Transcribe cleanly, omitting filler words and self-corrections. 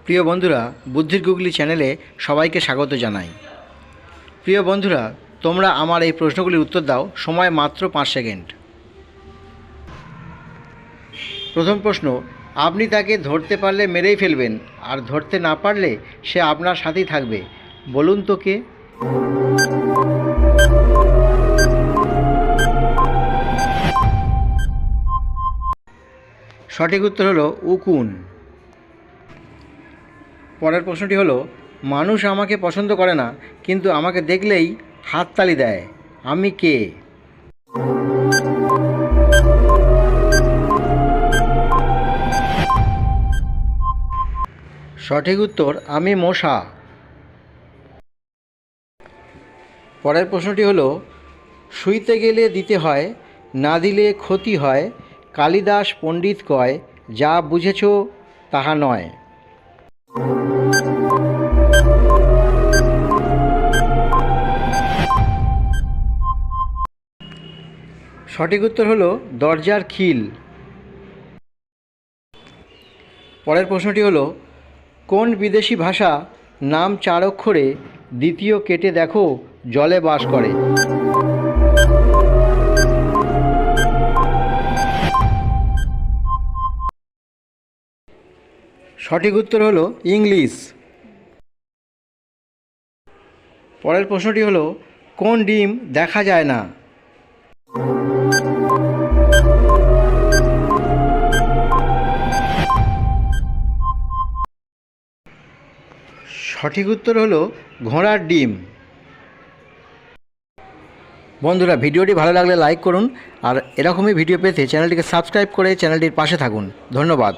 প্রিয় বন্ধুরা, বুদ্ধির গুগলি চ্যানেলে সবাইকে স্বাগত জানাই। প্রিয় বন্ধুরা, তোমরা আমার এই প্রশ্নগুলির উত্তর দাও। সময় মাত্র 5 সেকেন্ড। প্রথম প্রশ্ন, আপনি তাকে ধরতে পারলে মেরেই ফেলবেন, আর ধরতে না পারলে সে আপনার সাথেই থাকবে, বলুন তো কে? সঠিক উত্তর হলো উকুন। পরের প্রশ্নটি হলো, মানুষ আমাকে পছন্দ করে না, কিন্তু আমাকে দেখলেই হাততালি দেয়, আমি কে? সঠিক উত্তর আমি মশা। পরের প্রশ্নটি হলো, শুইতে গেলে দিতে হয়, না দিলে ক্ষতি হয়, কালিদাস পণ্ডিত কয়, যা বুঝেছ তাহা নয়। সঠিক উত্তর হলো দরজার খিল। পরের প্রশ্নটি হলো, কোন বিদেশি ভাষা নাম 4 অক্ষরে, দ্বিতীয় কেটে দেখো জলে বাস করে? সঠিক উত্তর হলো ইংলিশ। পরের প্রশ্নটি হলো, কোন ডিম দেখা যায় না? সঠিক উত্তর হলো ঘোড়ার ডিম। বন্ধুরা, ভিডিওটি ভালো লাগলে লাইক করুন, আর এরকমই ভিডিও পেতে চ্যানেলটিকে সাবস্ক্রাইব করে চ্যানেলটির পাশে থাকুন। ধন্যবাদ।